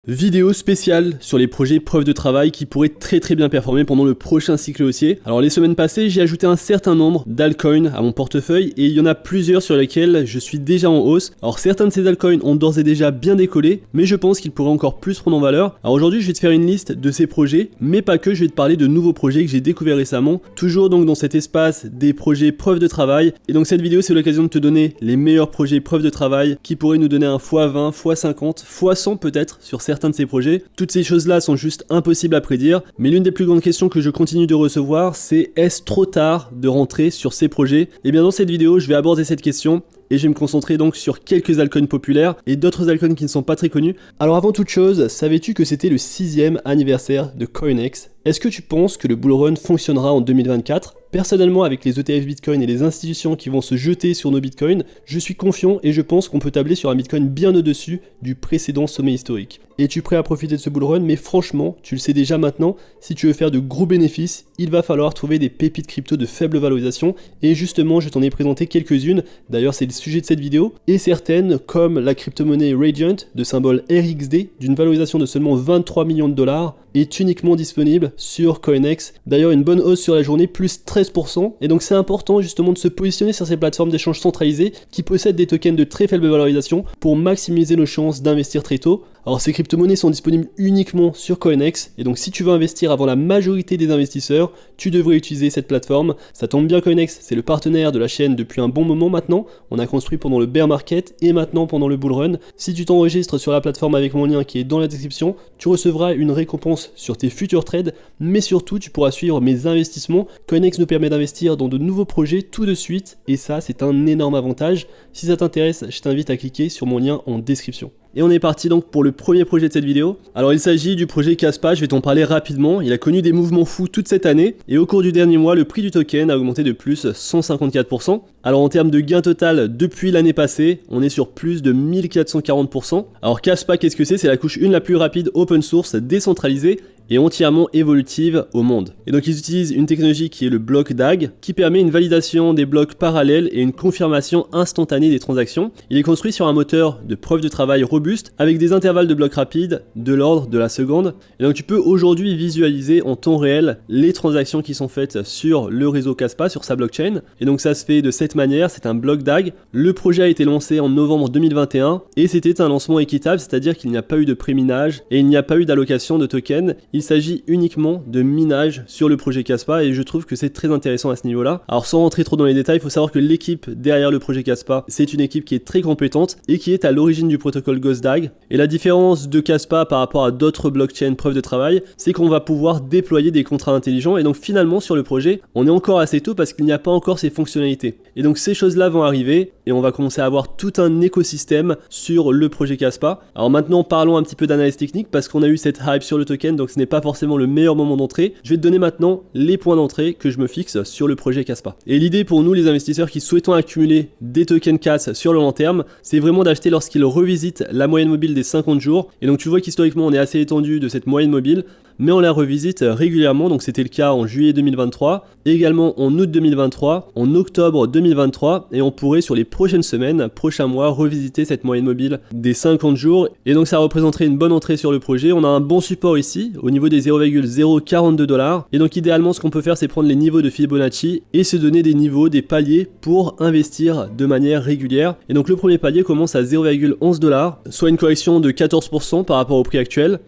Vidéo spéciale sur les projets preuve de travail qui pourraient très bien performer pendant le prochain cycle haussier. Alors les semaines passées, j'ai ajouté un certain nombre d'altcoins à mon portefeuille et il y en a plusieurs sur lesquels je suis déjà en hausse. Alors certains de ces altcoins ont d'ores et déjà bien décollé, mais je pense qu'ils pourraient encore plus prendre en valeur. Alors aujourd'hui, je vais te faire une liste de ces projets, mais pas que, je vais te parler de nouveaux projets que j'ai découverts récemment, toujours donc dans cet espace des projets preuve de travail. Et donc cette vidéo, c'est l'occasion de te donner les meilleurs projets preuve de travail qui pourraient nous donner un x20, x50, x100 peut-être sur certains de ces projets. Toutes ces choses-là sont juste impossibles à prédire, mais l'une des plus grandes questions que je continue de recevoir, c'est est-ce trop tard de rentrer sur ces projets? Et bien dans cette vidéo, je vais aborder cette question et je vais me concentrer donc sur quelques altcoins populaires et d'autres altcoins qui ne sont pas très connus. Alors avant toute chose, savais-tu que c'était le 6e anniversaire de CoinEx? Est-ce que tu penses que le bull run fonctionnera en 2024? Personnellement, avec les ETF Bitcoin et les institutions qui vont se jeter sur nos Bitcoins, je suis confiant et je pense qu'on peut tabler sur un Bitcoin bien au-dessus du précédent sommet historique. Es-tu prêt à profiter de ce bull run? Mais franchement, tu le sais déjà maintenant, si tu veux faire de gros bénéfices, il va falloir trouver des pépites crypto de faible valorisation et justement, je t'en ai présenté quelques-unes, d'ailleurs c'est le sujet de cette vidéo, et certaines comme la crypto-monnaie Radiant de symbole RXD d'une valorisation de seulement 23 millions de dollars est uniquement disponible sur CoinEx. D'ailleurs une bonne hausse sur la journée, plus 13%, et donc c'est important justement de se positionner sur ces plateformes d'échange centralisées qui possèdent des tokens de très faible valorisation pour maximiser nos chances d'investir très tôt. Alors ces crypto-monnaies sont disponibles uniquement sur CoinEx, et donc si tu veux investir avant la majorité des investisseurs, tu devrais utiliser cette plateforme. Ça tombe bien, CoinEx, c'est le partenaire de la chaîne depuis un bon moment maintenant. On a construit pendant le bear market et maintenant pendant le bull run. Si tu t'enregistres sur la plateforme avec mon lien qui est dans la description, tu recevras une récompense sur tes futurs trades, mais surtout tu pourras suivre mes investissements. CoinEx nous permet d'investir dans de nouveaux projets tout de suite, et ça c'est un énorme avantage. Si ça t'intéresse, je t'invite à cliquer sur mon lien en description. Et on est parti donc pour le premier projet de cette vidéo. Alors il s'agit du projet Kaspa, je vais t'en parler rapidement. Il a connu des mouvements fous toute cette année et au cours du dernier mois, le prix du token a augmenté de plus 154%. Alors en termes de gain total depuis l'année passée, on est sur plus de 1440%. Alors Kaspa, qu'est-ce que c'est? C'est la couche 1 la plus rapide open source décentralisée et entièrement évolutive au monde. Et donc ils utilisent une technologie qui est le bloc DAG, qui permet une validation des blocs parallèles et une confirmation instantanée des transactions. Il est construit sur un moteur de preuve de travail robuste, avec des intervalles de blocs rapides de l'ordre de la seconde. Et donc tu peux aujourd'hui visualiser en temps réel les transactions qui sont faites sur le réseau Kaspa, sur sa blockchain. Et donc ça se fait de cette manière, c'est un bloc DAG. Le projet a été lancé en novembre 2021 et c'était un lancement équitable, c'est-à-dire qu'il n'y a pas eu de pré-minage et il n'y a pas eu d'allocation de tokens. Il s'agit uniquement de minage sur le projet Kaspa et je trouve que c'est très intéressant à ce niveau-là. Alors sans rentrer trop dans les détails, il faut savoir que l'équipe derrière le projet Kaspa, c'est une équipe qui est très compétente et qui est à l'origine du protocole Ghost DAG. Et la différence de Kaspa par rapport à d'autres blockchains preuve de travail, c'est qu'on va pouvoir déployer des contrats intelligents et donc finalement sur le projet, on est encore assez tôt parce qu'il n'y a pas encore ces fonctionnalités. Et donc ces choses-là vont arriver et on va commencer à avoir tout un écosystème sur le projet Kaspa. Alors maintenant parlons un petit peu d'analyse technique parce qu'on a eu cette hype sur le token, donc ce n'est pas forcément le meilleur moment d'entrée. Je vais te donner maintenant les points d'entrée que je me fixe sur le projet Kaspa. Et l'idée pour nous les investisseurs qui souhaitons accumuler des tokens CAS sur le long terme, c'est vraiment d'acheter lorsqu'ils revisitent la moyenne mobile des 50 jours. Et donc tu vois qu'historiquement on est assez étendu de cette moyenne mobile, mais on la revisite régulièrement, donc c'était le cas en juillet 2023, également en août 2023, en octobre 2023, et on pourrait sur les prochaines semaines, prochains mois, revisiter cette moyenne mobile des 50 jours, et donc ça représenterait une bonne entrée sur le projet. On a un bon support ici, au niveau des 0,042 $, et donc idéalement ce qu'on peut faire c'est prendre les niveaux de Fibonacci et se donner des niveaux, des paliers pour investir de manière régulière. Et donc le premier palier commence à 0,11 $, soit une correction de 14% par rapport au prix actuel.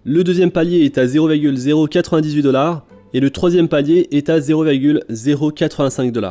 Le deuxième palier est à 0,098 $ et le troisième palier est à 0,085 $.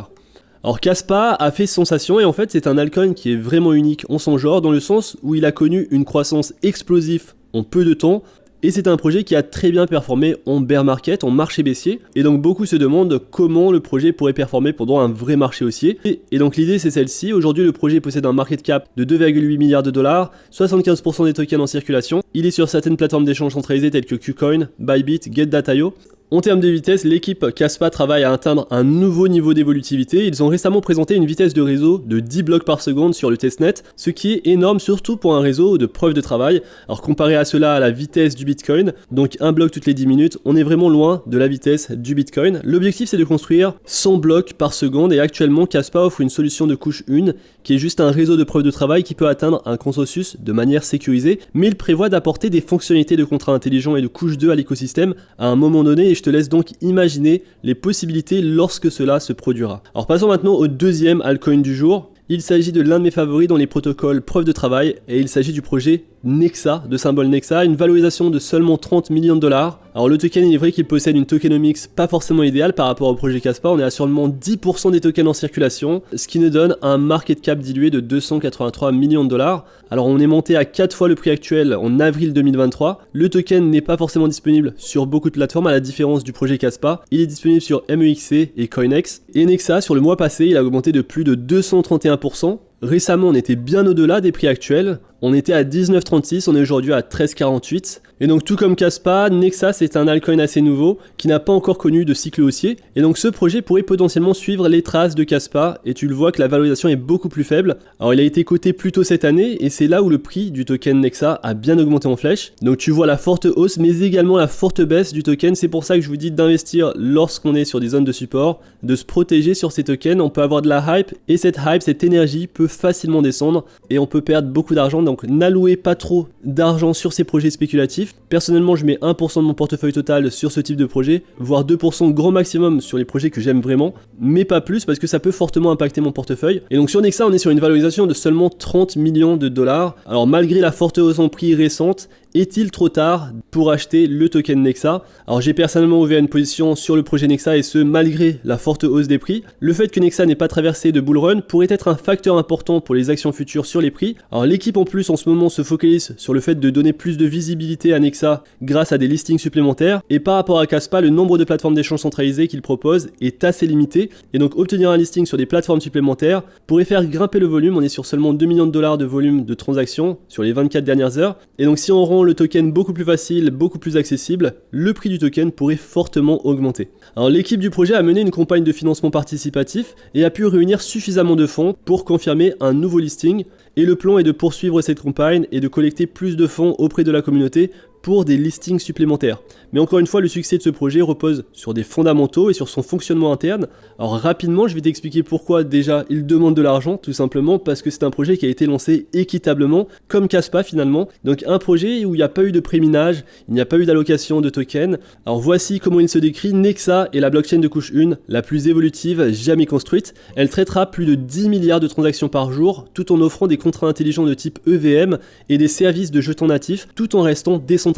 Alors Kaspa a fait sensation et en fait c'est un altcoin qui est vraiment unique en son genre dans le sens où il a connu une croissance explosive en peu de temps. Et c'est un projet qui a très bien performé en bear market, en marché baissier. Et donc beaucoup se demandent comment le projet pourrait performer pendant un vrai marché haussier. Et donc l'idée c'est celle-ci. Aujourd'hui le projet possède un market cap de 2,8 milliards de dollars, 75% des tokens en circulation. Il est sur certaines plateformes d'échange centralisées telles que KuCoin, Bybit, GetData.io. En termes de vitesse, l'équipe Kaspa travaille à atteindre un nouveau niveau d'évolutivité. Ils ont récemment présenté une vitesse de réseau de 10 blocs par seconde sur le testnet, ce qui est énorme surtout pour un réseau de preuve de travail. Alors comparé à cela à la vitesse du Bitcoin, donc un bloc toutes les 10 minutes, on est vraiment loin de la vitesse du Bitcoin. L'objectif c'est de construire 100 blocs par seconde et actuellement Kaspa offre une solution de couche 1 qui est juste un réseau de preuve de travail qui peut atteindre un consensus de manière sécurisée, mais il prévoit d'apporter des fonctionnalités de contrat intelligent et de couche 2 à l'écosystème à un moment donné et je te laisse donc imaginer les possibilités lorsque cela se produira. Alors passons maintenant au deuxième altcoin du jour. Il s'agit de l'un de mes favoris dans les protocoles preuve de travail et il s'agit du projet Nexa, de symbole Nexa, une valorisation de seulement 30 millions de dollars. Alors le token, il est vrai qu'il possède une tokenomics pas forcément idéale par rapport au projet Kaspa, on est à seulement 10% des tokens en circulation, ce qui nous donne un market cap dilué de 283 millions de dollars. Alors on est monté à 4 fois le prix actuel en avril 2023. Le token n'est pas forcément disponible sur beaucoup de plateformes à la différence du projet Kaspa. Il est disponible sur MEXC et Coinex. Et Nexa, sur le mois passé, il a augmenté de plus de 231%. Récemment, on était bien au-delà des prix actuels. On était à 19,36, on est aujourd'hui à 13,48. Et donc tout comme Kaspa, Nexa c'est un altcoin assez nouveau qui n'a pas encore connu de cycle haussier. Et donc ce projet pourrait potentiellement suivre les traces de Kaspa et tu le vois que la valorisation est beaucoup plus faible. Alors il a été coté plus tôt cette année et c'est là où le prix du token Nexa a bien augmenté en flèche. Donc tu vois la forte hausse mais également la forte baisse du token. C'est pour ça que je vous dis d'investir lorsqu'on est sur des zones de support, de se protéger sur ces tokens. On peut avoir de la hype et cette hype, cette énergie peut facilement descendre et on peut perdre beaucoup d'argent. Donc n'allouez pas trop d'argent sur ces projets spéculatifs. Personnellement, je mets 1% de mon portefeuille total sur ce type de projet, voire 2% grand maximum sur les projets que j'aime vraiment, mais pas plus parce que ça peut fortement impacter mon portefeuille. Et donc sur Nexa, on est sur une valorisation de seulement 30 millions de dollars. Alors malgré la forte hausse en prix récente, est-il trop tard pour acheter le token Nexa? Alors j'ai personnellement ouvert une position sur le projet Nexa et ce malgré la forte hausse des prix. Le fait que Nexa n'ait pas traversé de bull run pourrait être un facteur important pour les actions futures sur les prix. Alors l'équipe en plus en ce moment se focalise sur le fait de donner plus de visibilité à Nexa grâce à des listings supplémentaires et par rapport à Kaspa, le nombre de plateformes d'échange centralisées qu'il propose est assez limité et donc obtenir un listing sur des plateformes supplémentaires pourrait faire grimper le volume. On est sur seulement 2 millions de dollars de volume de transactions sur les 24 dernières heures et donc si on rend le token beaucoup plus facile, beaucoup plus accessible, le prix du token pourrait fortement augmenter. Alors l'équipe du projet a mené une campagne de financement participatif et a pu réunir suffisamment de fonds pour confirmer un nouveau listing et le plan est de poursuivre cette campagne et de collecter plus de fonds auprès de la communauté pour des listings supplémentaires. Mais encore une fois, le succès de ce projet repose sur des fondamentaux et sur son fonctionnement interne. Alors rapidement, je vais t'expliquer pourquoi déjà il demande de l'argent, tout simplement parce que c'est un projet qui a été lancé équitablement, comme Kaspa finalement. Donc un projet où il n'y a pas eu de préminage, il n'y a pas eu d'allocation de tokens. Alors voici comment il se décrit. Nexa est la blockchain de couche 1 la plus évolutive jamais construite. Elle traitera plus de 10 milliards de transactions par jour, tout en offrant des contrats intelligents de type EVM et des services de jetons natifs, tout en restant décentralisé.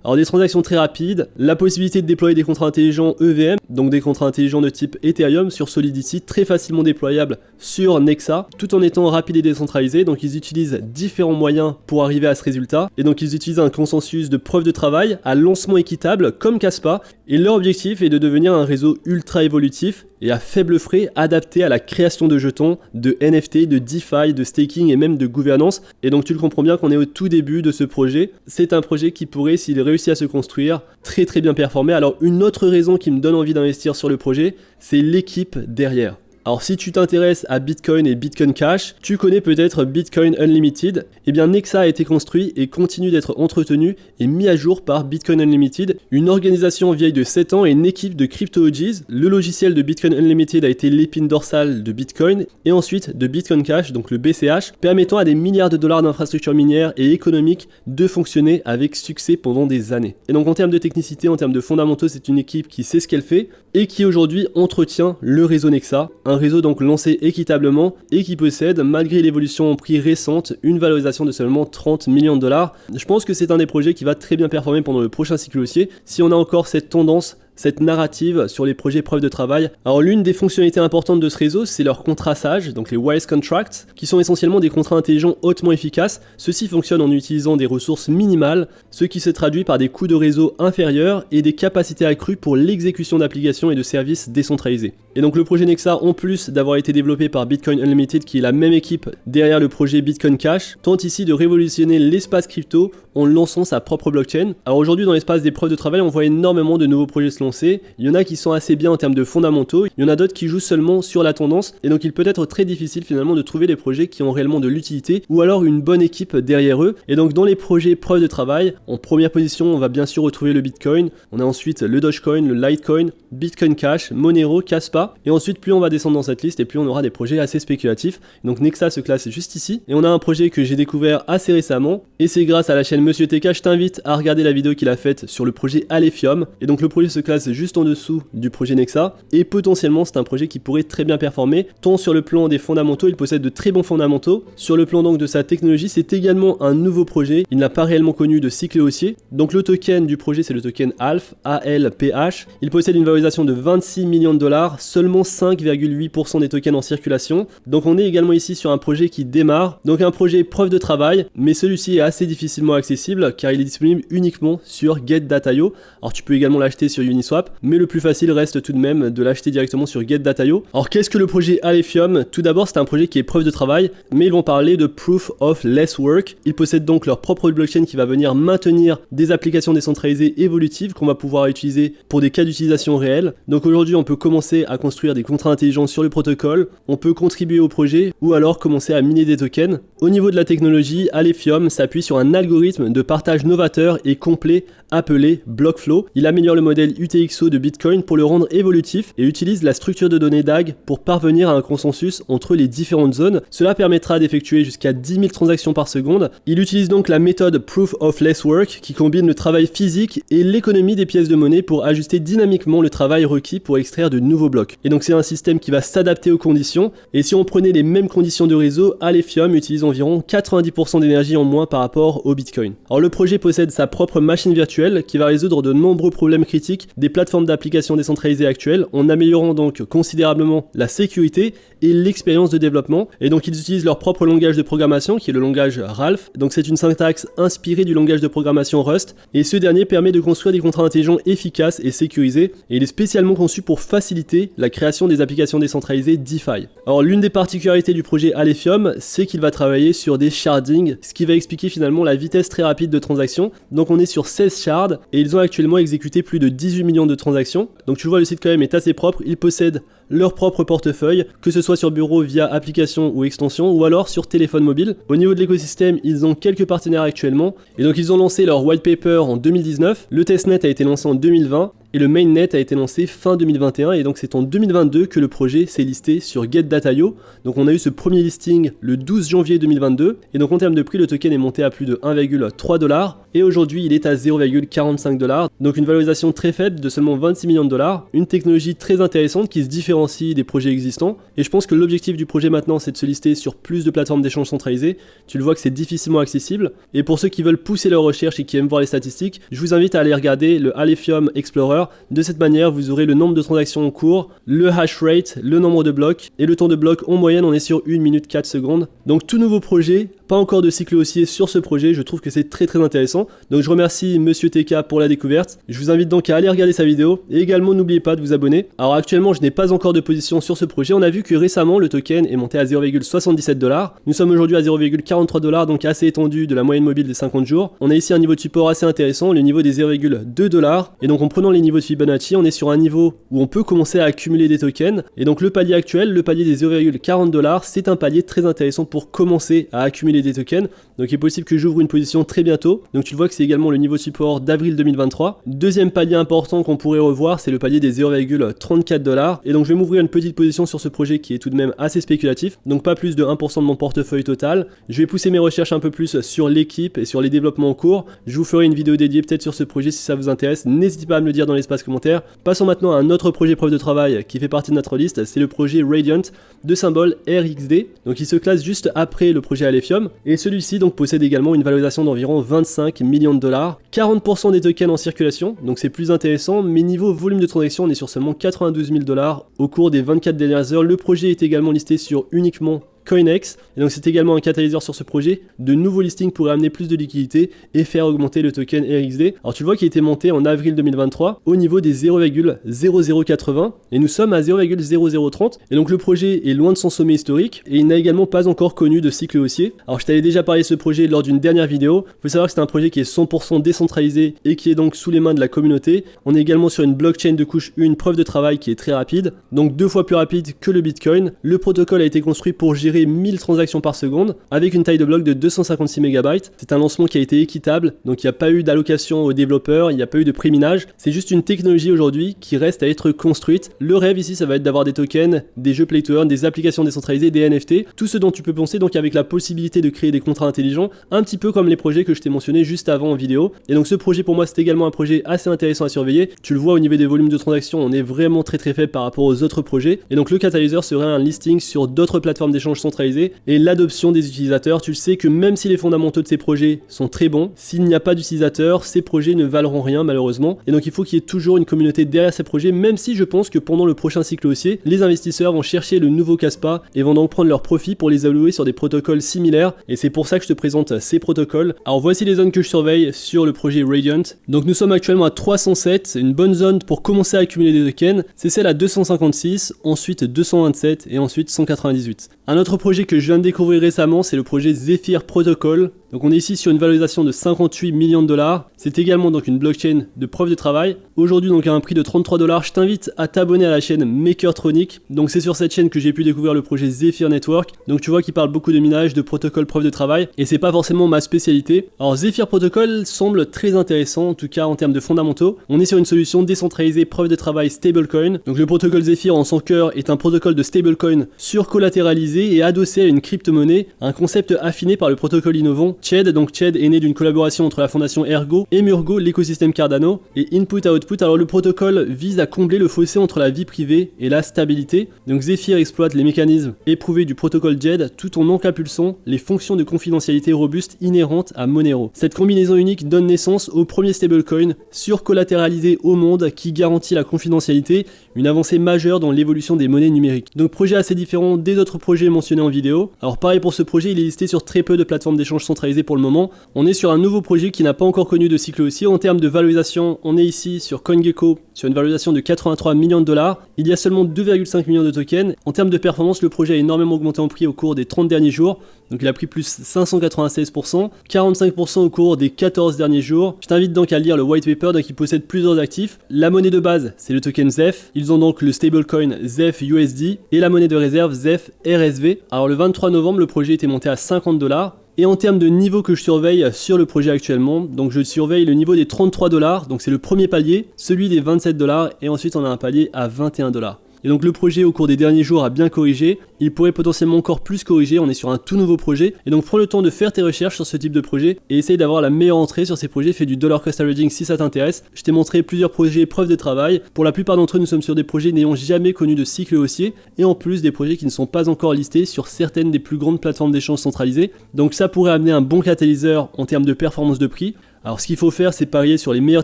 Alors des transactions très rapides, la possibilité de déployer des contrats intelligents EVM, donc des contrats intelligents de type Ethereum sur Solidity, très facilement déployables sur Nexa, tout en étant rapide et décentralisé. Donc ils utilisent différents moyens pour arriver à ce résultat, et donc ils utilisent un consensus de preuve de travail à lancement équitable comme Kaspa, et leur objectif est de devenir un réseau ultra évolutif et à faible frais adapté à la création de jetons, de NFT, de DeFi, de staking et même de gouvernance. Et donc tu le comprends bien qu'on est au tout début de ce projet. C'est un projet qui pourrait, s'il réussit à se construire, très bien performer. Alors une autre raison qui me donne envie d'investir sur le projet, c'est l'équipe derrière. Alors si tu t'intéresses à Bitcoin et Bitcoin Cash, tu connais peut-être Bitcoin Unlimited. Eh bien Nexa a été construit et continue d'être entretenu et mis à jour par Bitcoin Unlimited, une organisation vieille de 7 ans et une équipe de crypto OGs. Le logiciel de Bitcoin Unlimited a été l'épine dorsale de Bitcoin et ensuite de Bitcoin Cash, donc le BCH, permettant à des milliards de dollars d'infrastructures minières et économiques de fonctionner avec succès pendant des années. Et donc en termes de technicité, en termes de fondamentaux, c'est une équipe qui sait ce qu'elle fait et qui aujourd'hui entretient le réseau Nexa. Un réseau donc lancé équitablement et qui possède, malgré l'évolution en prix récente, une valorisation de seulement 30 millions de dollars. Je pense que c'est un des projets qui va très bien performer pendant le prochain cycle haussier si on a encore cette tendance, cette narrative sur les projets preuve de travail. Alors l'une des fonctionnalités importantes de ce réseau, c'est leur contraçage, donc les Wise Contracts, qui sont essentiellement des contrats intelligents hautement efficaces. Ceux-ci fonctionnent en utilisant des ressources minimales, ce qui se traduit par des coûts de réseau inférieurs et des capacités accrues pour l'exécution d'applications et de services décentralisés. Et donc le projet Nexa, en plus d'avoir été développé par Bitcoin Unlimited, qui est la même équipe derrière le projet Bitcoin Cash, tente ici de révolutionner l'espace crypto en lançant sa propre blockchain. Alors aujourd'hui dans l'espace des preuves de travail, on voit énormément de nouveaux projets se se lancer. Il y en a qui sont assez bien en termes de fondamentaux, il y en a d'autres qui jouent seulement sur la tendance, et donc il peut être très difficile finalement de trouver des projets qui ont réellement de l'utilité, ou alors une bonne équipe derrière eux. Et donc dans les projets preuve de travail, en première position, on va bien sûr retrouver le Bitcoin, on a ensuite le Dogecoin, le Litecoin, Bitcoin Cash, Monero, Kaspa, et ensuite plus on va descendre dans cette liste, et plus on aura des projets assez spéculatifs. Donc Nexa se classe juste ici, et on a un projet que j'ai découvert assez récemment, et c'est grâce à la chaîne Monsieur TK. Je t'invite à regarder la vidéo qu'il a faite sur le projet Alephium, et donc le projet se classe juste en dessous du projet Nexa, et potentiellement c'est un projet qui pourrait très bien performer, tant sur le plan des fondamentaux, il possède de très bons fondamentaux, sur le plan donc de sa technologie, c'est également un nouveau projet, il n'a pas réellement connu de cycle haussier, donc le token du projet c'est le token ALPH, ALPH, il possède une valorisation de 26 millions de dollars, seulement 5,8% des tokens en circulation, donc on est également ici sur un projet qui démarre, donc un projet preuve de travail, mais celui-ci est assez difficilement accessible car il est disponible uniquement sur Get.io. Alors tu peux également l'acheter sur Uniswap, mais le plus facile reste tout de même de l'acheter directement sur Get.io. Alors qu'est-ce que le projet Alephium? Tout d'abord c'est un projet qui est preuve de travail, mais ils vont parler de Proof of Less Work. Ils possèdent donc leur propre blockchain qui va venir maintenir des applications décentralisées évolutives qu'on va pouvoir utiliser pour des cas d'utilisation réels. Donc aujourd'hui on peut commencer à construire des contrats intelligents sur le protocole, on peut contribuer au projet ou alors commencer à miner des tokens. Au niveau de la technologie, Alephium s'appuie sur un algorithme de partage novateur et complet appelé Blockflow. Il améliore le modèle UTXO de Bitcoin pour le rendre évolutif et utilise la structure de données DAG pour parvenir à un consensus entre les différentes zones. Cela permettra d'effectuer jusqu'à 10 000 transactions par seconde. Il utilise donc la méthode Proof of Less Work qui combine le travail physique et l'économie des pièces de monnaie pour ajuster dynamiquement le travail requis pour extraire de nouveaux blocs. Et donc c'est un système qui va s'adapter aux conditions. Et si on prenait les mêmes conditions de réseau, Alephium utilise environ 90% d'énergie en moins par rapport au Bitcoin. Alors le projet possède sa propre machine virtuelle qui va résoudre de nombreux problèmes critiques des plateformes d'applications décentralisées actuelles en améliorant donc considérablement la sécurité et l'expérience de développement. Et donc ils utilisent leur propre langage de programmation qui est le langage Ralph. Donc c'est une syntaxe inspirée du langage de programmation Rust et ce dernier permet de construire des contrats intelligents efficaces et sécurisés et il est spécialement conçu pour faciliter la création des applications décentralisées DeFi. Alors l'une des particularités du projet Alephium, c'est qu'il va travailler sur des sharding, ce qui va expliquer finalement la vitesse très rapide de transaction. Donc on est sur 16 shards et ils ont actuellement exécuté plus de 18 millions de transactions. Donc tu vois le site quand même est assez propre, ils possèdent leur propre portefeuille, que ce soit sur bureau via application ou extension ou alors sur téléphone mobile. Au niveau de l'écosystème, ils ont quelques partenaires actuellement et donc ils ont lancé leur white paper en 2019, le testnet a été lancé en 2020 et le mainnet a été lancé fin 2021 et donc c'est en 2022 que le projet s'est listé sur Get.io. Donc on a eu ce premier listing le 12 janvier 2022 et donc en termes de prix le token est monté à plus de 1,3 $ et aujourd'hui il est à 0,45 $, donc une valorisation très faible de seulement 26 millions de dollars, une technologie très intéressante qui se différencie des projets existants et je pense que l'objectif du projet maintenant c'est de se lister sur plus de plateformes d'échange centralisées. Tu le vois que c'est difficilement accessible et pour ceux qui veulent pousser leurs recherches et qui aiment voir les statistiques, je vous invite à aller regarder le Alephium Explorer. De cette manière, vous aurez le nombre de transactions en cours, le hash rate, le nombre de blocs et le temps de bloc en moyenne on est sur 1 minute 4 secondes. Donc tout nouveau projet, pas encore de cycle haussier sur ce projet, je trouve que c'est très intéressant. Donc je remercie Monsieur TK pour la découverte. Je vous invite donc à aller regarder sa vidéo et également n'oubliez pas de vous abonner. Alors actuellement je n'ai pas encore de position sur ce projet, on a vu que récemment le token est monté à 0,77 $. Nous sommes aujourd'hui à 0,43 $, donc assez étendu de la moyenne mobile des 50 jours. On a ici un niveau de support assez intéressant, le niveau des 0,2 $. Et donc en prenant les niveaux de Fibonacci, on est sur un niveau où on peut commencer à accumuler des tokens. Et donc le palier actuel, le palier des 0,40 $, c'est un palier très intéressant pour commencer à accumuler des tokens. Donc il est possible que j'ouvre une position très bientôt. Donc tu vois que c'est également le niveau de support d'avril 2023. Deuxième palier important qu'on pourrait revoir, c'est le palier des 0,34 $. Et donc je vais m'ouvrir une petite position sur ce projet qui est tout de même assez spéculatif. Donc pas plus de 1% de mon portefeuille total. Je vais pousser mes recherches un peu plus sur l'équipe et sur les développements en cours. Je vous ferai une vidéo dédiée peut-être sur ce projet si ça vous intéresse. N'hésitez pas à me le dire dans l'espace commentaire. Passons maintenant à un autre projet preuve de travail qui fait partie de notre liste, c'est le projet Radiant de symbole RXD. Donc il se classe juste après le projet Alephium et celui-ci donc possède également une valorisation d'environ 25 millions de dollars, 40% des tokens en circulation, donc c'est plus intéressant, mais niveau volume de transaction on est sur seulement 92 000 $ au cours des 24 dernières heures. Le projet est également listé sur uniquement CoinEx. Et donc c'est également un catalyseur sur ce projet. De nouveaux listings pourraient amener plus de liquidité et faire augmenter le token RXD. Alors tu vois qu'il a été monté en avril 2023 au niveau des 0,0080 et nous sommes à 0,0030. Et donc le projet est loin de son sommet historique et il n'a également pas encore connu de cycle haussier. Alors je t'avais déjà parlé de ce projet lors d'une dernière vidéo. Il faut savoir que c'est un projet qui est 100% décentralisé et qui est donc sous les mains de la communauté. On est également sur une blockchain de couche 1 preuve de travail qui est très rapide, donc 2 fois plus rapide que le Bitcoin. Le protocole a été construit pour gérer 1000 transactions par seconde avec une taille de bloc de 256 MB. C'est un lancement qui a été équitable, donc il n'y a pas eu d'allocation aux développeurs, il n'y a pas eu de préminage. C'est juste une technologie aujourd'hui qui reste à être construite. Le rêve ici, ça va être d'avoir des tokens, des jeux play to earn, des applications décentralisées, des NFT, tout ce dont tu peux penser, donc avec la possibilité de créer des contrats intelligents, un petit peu comme les projets que je t'ai mentionnés juste avant en vidéo. Et donc ce projet pour moi c'est également un projet assez intéressant à surveiller. Tu le vois au niveau des volumes de transactions, on est vraiment très faible par rapport aux autres projets. Et donc le catalyseur serait un listing sur d'autres plateformes d'échange centralisées et l'adoption des utilisateurs. Tu le sais que même si les fondamentaux de ces projets sont très bons, s'il n'y a pas d'utilisateurs, ces projets ne valeront rien malheureusement. Et donc il faut qu'il y ait toujours une communauté derrière ces projets, même si je pense que pendant le prochain cycle haussier, les investisseurs vont chercher le nouveau Caspa et vont donc prendre leurs profits pour les allouer sur des protocoles similaires. Et c'est pour ça que je te présente ces protocoles. Alors voici les zones que je surveille sur le projet Radiant. Donc nous sommes actuellement à 307, c'est une bonne zone pour commencer à accumuler des tokens. C'est celle à 256, ensuite 227 et ensuite 198. Un autre projet que je viens de découvrir récemment, c'est le projet Zephyr Protocol. Donc on est ici sur une valorisation de 58 millions de dollars. C'est également donc une blockchain de preuve de travail. Aujourd'hui donc à un prix de 33 $. Je t'invite à t'abonner à la chaîne Makertronic. Donc c'est sur cette chaîne que j'ai pu découvrir le projet Zephyr Network. Donc tu vois qu'il parle beaucoup de minage, de protocole preuve de travail. Et c'est pas forcément ma spécialité. Alors Zephyr Protocol semble très intéressant, en tout cas en termes de fondamentaux. On est sur une solution décentralisée preuve de travail stablecoin. Donc le protocole Zephyr en son cœur est un protocole de stablecoin surcollatéralisé et adossé à une crypto-monnaie. Un concept affiné par le protocole innovant Ched. Donc Ched est né d'une collaboration entre la fondation Ergo et Murgo, l'écosystème Cardano, et Input-Output. Alors le protocole vise à combler le fossé entre la vie privée et la stabilité. Donc Zephyr exploite les mécanismes éprouvés du protocole Ched tout en encapsulsant les fonctions de confidentialité robustes inhérentes à Monero. Cette combinaison unique donne naissance au premier stablecoin surcollatéralisé au monde qui garantit la confidentialité, une avancée majeure dans l'évolution des monnaies numériques. Donc projet assez différent des autres projets mentionnés en vidéo. Alors pareil pour ce projet, il est listé sur très peu de plateformes d'échange centralisées pour le moment. On est sur un nouveau projet qui n'a pas encore connu de cycle haussier. En termes de valorisation, on est ici sur CoinGecko sur une valorisation de 83 millions de dollars. Il y a seulement 2,5 millions de tokens. En termes de performance, le projet a énormément augmenté en prix au cours des 30 derniers jours. Donc il a pris plus 596%, 45% au cours des 14 derniers jours. Je t'invite donc à lire le white paper, donc il possède plusieurs actifs. La monnaie de base, c'est le token ZEF. Ils ont donc le stablecoin ZEF USD et la monnaie de réserve ZEF RSV. Alors le 23 novembre, le projet était monté à 50 $. Et en termes de niveau que je surveille sur le projet actuellement, donc je surveille le niveau des 33 $, donc c'est le premier palier, celui des 27 $, et ensuite on a un palier à 21 $. Et donc le projet au cours des derniers jours a bien corrigé, il pourrait potentiellement encore plus corriger, on est sur un tout nouveau projet, et donc prends le temps de faire tes recherches sur ce type de projet, et essaye d'avoir la meilleure entrée sur ces projets, fais du dollar cost averaging si ça t'intéresse. Je t'ai montré plusieurs projets preuve de travail, pour la plupart d'entre eux nous sommes sur des projets n'ayant jamais connu de cycle haussier, et en plus des projets qui ne sont pas encore listés sur certaines des plus grandes plateformes d'échange centralisées, donc ça pourrait amener un bon catalyseur en termes de performance de prix. Alors ce qu'il faut faire, c'est parier sur les meilleures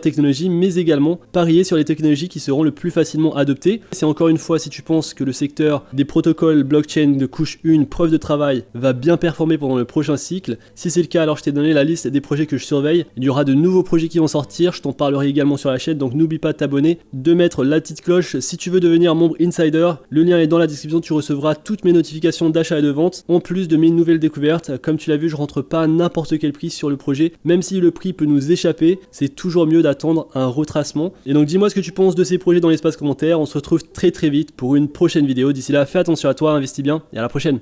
technologies, mais également parier sur les technologies qui seront le plus facilement adoptées. C'est encore une fois, si tu penses que le secteur des protocoles blockchain de couche 1, preuve de travail, va bien performer pendant le prochain cycle. Si c'est le cas, alors je t'ai donné la liste des projets que je surveille. Il y aura de nouveaux projets qui vont sortir, je t'en parlerai également sur la chaîne, donc n'oublie pas de t'abonner, de mettre la petite cloche. Si tu veux devenir membre Insider, le lien est dans la description, tu recevras toutes mes notifications d'achat et de vente, en plus de mes nouvelles découvertes. Comme tu l'as vu, je rentre pas à n'importe quel prix sur le projet, même si le prix peut nous échapper, c'est toujours mieux d'attendre un retracement. Et donc dis-moi ce que tu penses de ces projets dans l'espace commentaire, on se retrouve très vite pour une prochaine vidéo. D'ici là, fais attention à toi, investis bien et à la prochaine.